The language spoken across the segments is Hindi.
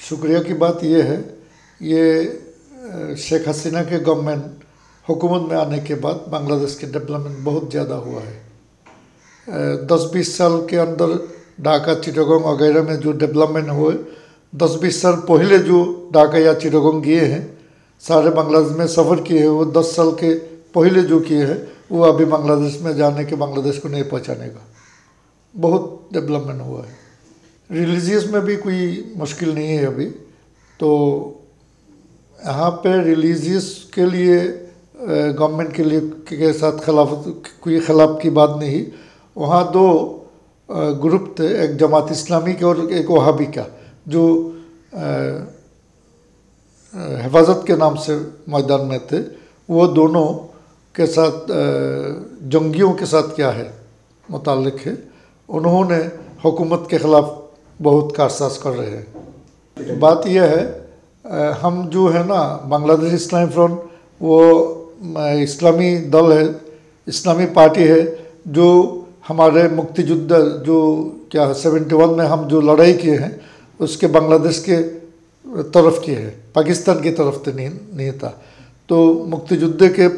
शुक्रिया की बात यह है, ये शेख हसीना के गवर्नमेंट हुकूमत में आने के बाद बांग्लादेश के डेवलपमेंट बहुत ज़्यादा हुआ है। 10-20 साल के अंदर ढाका, चिटागोंग वगैरह में जो डेवलपमेंट हुए, 10-20 साल पहले जो ढाका या चिटागोंग गए हैं, सारे बांग्लादेश में सफ़र किए हैं, वो 10 साल के पहले जो किए हैं वो अभी बांग्लादेश में जाने के बांग्लादेश को नहीं पहचानेगा। बहुत डेवलपमेंट हुआ है। रिलीजियस में भी कोई मुश्किल नहीं है अभी। तो यहाँ पे रिलीजियस के लिए गवर्नमेंट के लिए के साथ कोई खिलाफ की बात नहीं। वहाँ दो ग्रुप थे, एक जमात इस्लामी का और एक वहाबी का, जो हिफाजत के नाम से मैदान में थे। वो दोनों के साथ जंगियों के साथ क्या है मुताल्लिक है, उन्होंने हुकूमत के ख़िलाफ़ बहुत कारसाज कर रहे हैं। बात यह है, हम जो है ना, बांग्लादेश इस्लामी फ्रंट वो इस्लामी दल है, इस्लामी पार्टी है, जो हमारे मुक्तियुद्ध जो क्या 71 में हम जो लड़ाई किए हैं उसके बांग्लादेश के तरफ किए हैं, पाकिस्तान की तरफ तो नहीं था। तो मुक्तियुद्ध के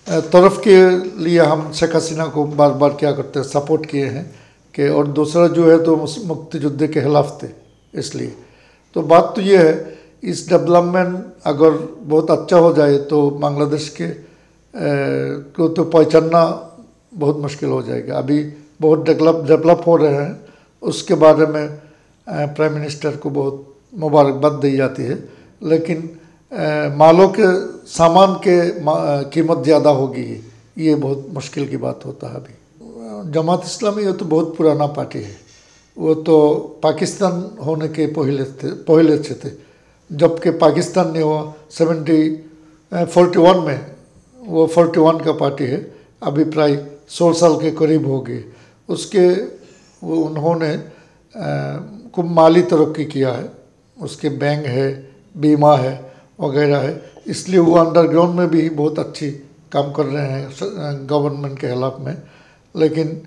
तरफ के लिए हम शेख हसीना को बार बार क्या करते हैं, सपोर्ट किए हैं कि, और दूसरा जो है तो मुक्तियुद्ध के खिलाफ थे। इसलिए तो बात तो ये है, इस डेवलपमेंट अगर बहुत अच्छा हो जाए तो बांग्लादेश के को तो पहचानना बहुत मुश्किल हो जाएगा। अभी बहुत डेवलप हो रहे हैं, उसके बारे में प्राइम मिनिस्टर को बहुत मुबारकबाद दी जाती है, लेकिन मालों के सामान के कीमत ज़्यादा होगी, ये बहुत मुश्किल की बात होता है। अभी जमात इस्लामी ये तो बहुत पुराना पार्टी है, वो तो पाकिस्तान होने के पहले से थे, जबकि पाकिस्तान ने वो 41 में, वो 41 का पार्टी है, अभी प्राय 100 साल के करीब हो गए। उसके वो उन्होंने खूब माली तरक्की किया है, उसके बैंक है, बीमा है वगैरह है, इसलिए वो अंडरग्राउंड में भी बहुत अच्छी काम कर रहे हैं गवर्नमेंट के खिलाफ में। लेकिन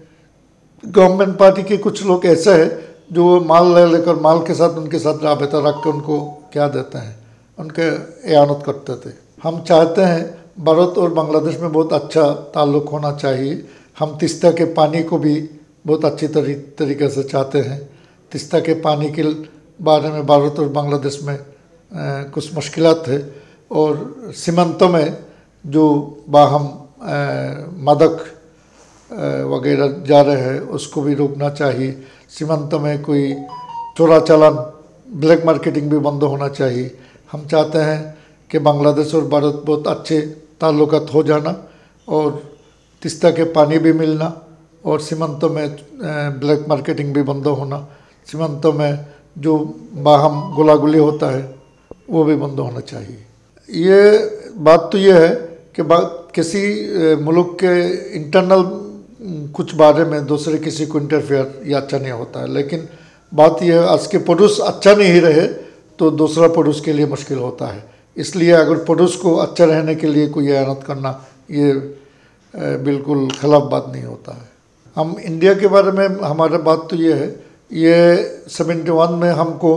गवर्नमेंट पार्टी के कुछ लोग ऐसे हैं जो माल लेकर माल के साथ उनके साथ राबता रख के उनको क्या देते हैं, उनके एयानत करते थे। हम चाहते हैं भारत और बांग्लादेश में बहुत अच्छा ताल्लुक़ होना चाहिए। हम तीस्ता के पानी को भी बहुत अच्छी तरीके से चाहते हैं। तीस्ता के पानी के बारे में भारत और बांग्लादेश में कुछ मुश्किलात है, और सीमांतों में जो बाहम मादक वगैरह जा रहे हैं उसको भी रोकना चाहिए। सीमांतों में कोई चोरा चालान, ब्लैक मार्केटिंग भी बंद होना चाहिए। हम चाहते हैं कि बांग्लादेश और भारत बहुत अच्छे ताल्लुकात हो जाना, और तीस्ता के पानी भी मिलना, और सीमांतों में ब्लैक मार्केटिंग भी बंद होना, सीमांतों में जो बाहम गोलागुली होता है वो भी बंद होना चाहिए। ये बात तो ये है कि किसी मुल्क के इंटरनल कुछ बारे में दूसरे किसी को इंटरफेयर ये अच्छा नहीं होता है, लेकिन बात यह है, आज के पड़ोस अच्छा नहीं रहे तो दूसरा पड़ोस के लिए मुश्किल होता है। इसलिए अगर पड़ोस को अच्छा रहने के लिए कोई एयानत करना, ये बिल्कुल खिलाफ बात नहीं होता है। हम इंडिया के बारे में हमारा बात तो ये है, ये 71 में हमको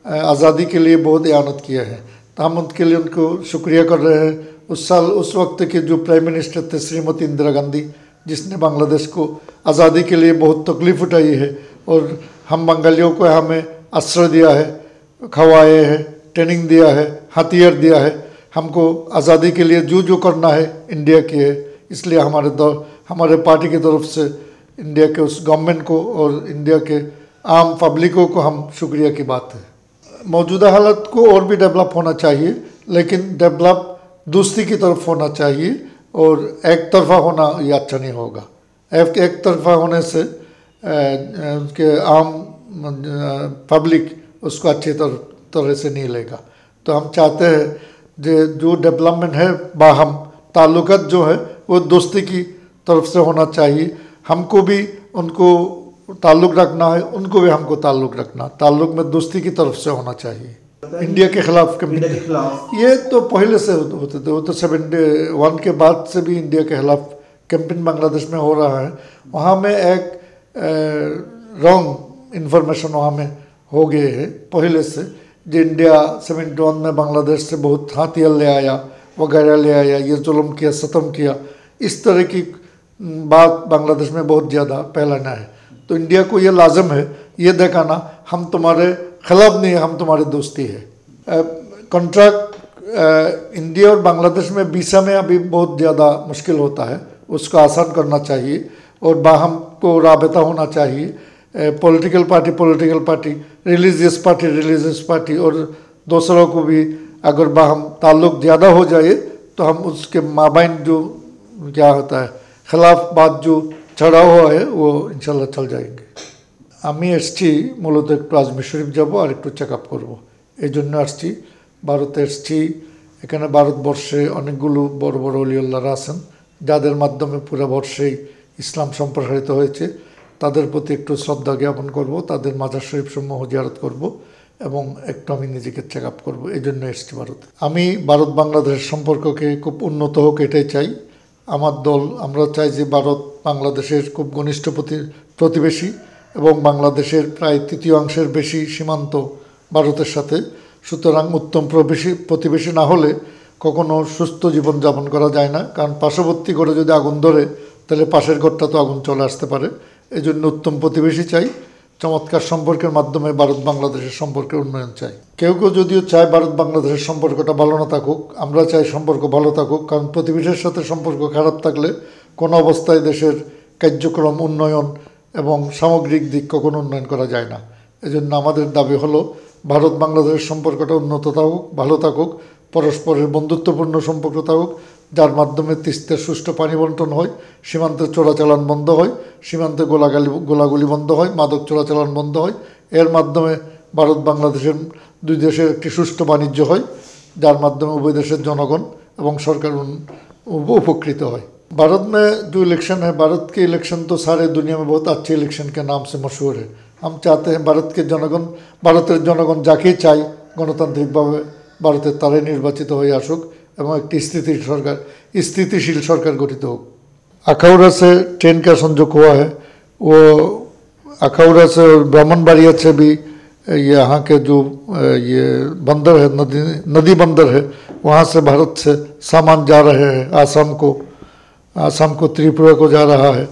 आज़ादी के लिए बहुत एयानत किया है, तो हम उनके लिए उनको शुक्रिया कर रहे हैं। उस साल उस वक्त के जो प्राइम मिनिस्टर थे श्रीमती इंदिरा गांधी, जिसने बांग्लादेश को आज़ादी के लिए बहुत तकलीफ़ उठाई है, और हम बंगालियों को हमें आश्रय दिया है, खवाए है, ट्रेनिंग दिया है, हथियार दिया है। हमको आज़ादी के लिए जो करना है इंडिया की है, इसलिए हमारे पार्टी की तरफ से इंडिया के उस गवर्नमेंट को और इंडिया के आम पब्लिकों को हम शुक्रिया की बात है। मौजूदा हालत को और भी डेवलप होना चाहिए, लेकिन डेवलप दोस्ती की तरफ होना चाहिए, और एक तरफा होना ये अच्छा नहीं होगा। एक तरफा होने से उसके आम पब्लिक उसको अच्छी तरह से नहीं लेगा। तो हम चाहते हैं जो डेवलपमेंट है, बाहम ताल्लुकात जो है वो दोस्ती की तरफ से होना चाहिए। हमको भी उनको ताल्लुक़ रखना है, उनको भी हमको ताल्लुक़ रखना, ताल्लुक़ में दोस्ती की तरफ से होना चाहिए। इंडिया के खिलाफ ये तो पहले से होते थे, वो तो 71 के बाद से भी इंडिया के खिलाफ कैंपेन बांग्लादेश में हो रहा है। वहाँ में एक रॉन्ग इन्फॉर्मेशन वहाँ में हो गए है पहले से जो इंडिया 71 में बांग्लादेश से बहुत हथियार ले आया वगैरह ले आया, ये जुल्म किया, सितम किया, इस तरह की बात बांग्लादेश में बहुत ज़्यादा फैलाना है। तो इंडिया को ये लाजम है ये दिखाना हम तुम्हारे खिलाफ नहीं है, हम तुम्हारे दोस्ती है। कॉन्ट्रैक्ट इंडिया और बांग्लादेश में वीसा में अभी बहुत ज़्यादा मुश्किल होता है, उसको आसान करना चाहिए और बाहम को राबता होना चाहिए। पॉलिटिकल पार्टी, रिलीजियस पार्टी और दूसरों को भी अगर बाहम ताल्लुक़ ज़्यादा हो जाए तो हम उसके माबैन जो क्या होता है खिलाफ बात जो छड़ा हुआ है वो इंशाल्लाह चल जाएंगे। আমি এসছি মূলত একটু আজমির শরীফ যাব আর একটু চেক আপ করবো, এই জন্য আসছি। ভারতে এসছি, এখানে ভারতবর্ষে অনেকগুলো বড় বড় অলিউল্লাহরা আছেন যাদের মাধ্যমে পুরো বর্ষেই ইসলাম সম্প্রসারিত হয়েছে, তাদের প্রতি একটু শ্রদ্ধা জ্ঞাপন করব, তাদের মাজার শরীফ সমূহ জিয়ারত করব এবং একটু আমি নিজেকে চেক আপ করবো, এই জন্য এসছি ভারতে। আমি ভারত বাংলাদেশের সম্পর্ককে খুব উন্নত হোক এটাই চাই। আমার দল আমরা চাই যে ভারত বাংলাদেশের খুব ঘনিষ্ঠ প্রতিবেশী এবং বাংলাদেশের প্রায় তৃতীয়াংশের বেশি সীমান্ত ভারতের সাথে। সুতরাং উত্তম প্রতিবেশী না হলে কখনো সুস্থ জীবনযাপন করা যায় না, কারণ পার্শ্ববর্তী ঘরে যদি আগুন ধরে তাহলে পাশের ঘরটা তো আগুন চলে আসতে পারে। এই জন্য উত্তম প্রতিবেশী চাই, চমৎকার সম্পর্কের মাধ্যমে ভারত বাংলাদেশের সম্পর্কের উন্নয়ন চাই। কেউ কেউ যদিও চায় ভারত বাংলাদেশের সম্পর্কটা ভালো না থাকুক, আমরা চাই সম্পর্ক ভালো থাকুক, কারণ প্রতিবেশীর সাথে সম্পর্ক খারাপ থাকলে কোনো অবস্থায় দেশের কার্যক্রম উন্নয়ন এবং সামগ্রিক দিক কখনো উন্নয়ন করা যায় না। এজন্য আমাদের দাবি হলো ভারত বাংলাদেশের সম্পর্কটা উন্নত থাকুক, ভালো থাকুক, পরস্পরের বন্ধুত্বপূর্ণ সম্পর্ক থাকুক, যার মাধ্যমে তিস্তার সুষ্ঠু পানি বন্টন হয়, সীমান্তে চোরাচালান বন্ধ হয়, সীমান্তে গোলাগুলি বন্ধ হয়, মাদক চোরাচালান বন্ধ হয়। এর মাধ্যমে ভারত বাংলাদেশের দুই দেশের একটি সুষ্ঠু বাণিজ্য হয়, যার মাধ্যমে উভয় দেশের জনগণ এবং सरकार उपकृत হয়। भारत में जो इलेक्शन है, भारत के इलेक्शन तो सारे दुनिया में बहुत अच्छे इलेक्शन के नाम से मशहूर है। हम चाहते हैं भारत के जनगण, भारतेर जनगण जाके चाय गणतांत्रिकभावे भारतेर ताराई निर्वाचित हये आसुक एवं एक स्थितिशील सरकार गठित होक। अखाउड़ा से ट्रेन का संयोग हुआ है, वो अखाउड़ा से ब्राह्मणबाड़िया से भी यहाँ के जो ये बंदर है, नदी बंदर है, वहाँ से भारत से सामान जा रहे हैं आसाम को त्रिपुरा को जा रहा है।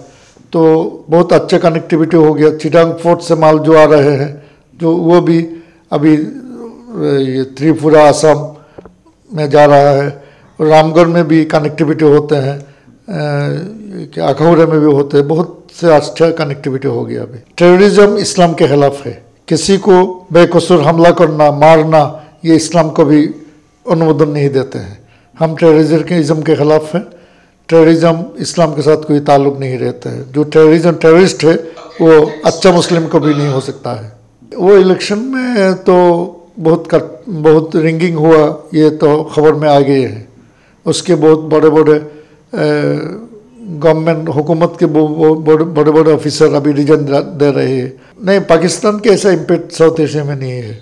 तो बहुत अच्छे कनेक्टिविटी हो गया। चिटांग फोर्ट से माल जो आ रहे हैं जो वो भी अभी ये त्रिपुरा आसाम में जा रहा है। रामगढ़ में भी कनेक्टिविटी होते हैं, अखाउड़े में भी होते हैं, बहुत से अच्छा कनेक्टिविटी हो गया। अभी टेररिज्म इस्लाम के खिलाफ है, किसी को बेकसूर हमला करना मारना ये इस्लाम को भी अनुमोदन नहीं देते हैं। हम टेररिज्म के खिलाफ हैं। टेररिज्म इस्लाम के साथ कोई ताल्लुक़ नहीं रहता है। जो टेररिस्ट है वो अच्छा मुस्लिम को भी नहीं हो सकता है। वो इलेक्शन में तो बहुत रिंगिंग हुआ, ये तो खबर में आ गए हैं। उसके बहुत बड़े बड़े गवर्नमेंट हुकूमत के बड़े बड़े ऑफिसर अभी रीजन दे रहे हैं। नहीं, पाकिस्तान के ऐसा इम्पैक्ट साउथ एशिया में नहीं है।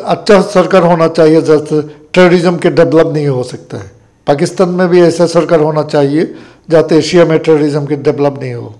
अच्छा सरकार होना चाहिए जैसे टेररिज्म के डेवलप नहीं हो सकता है। पाकिस्तान में भी ऐसा सरकार होना चाहिए जाते एशिया में टेररिज्म के डेवलप नहीं हो।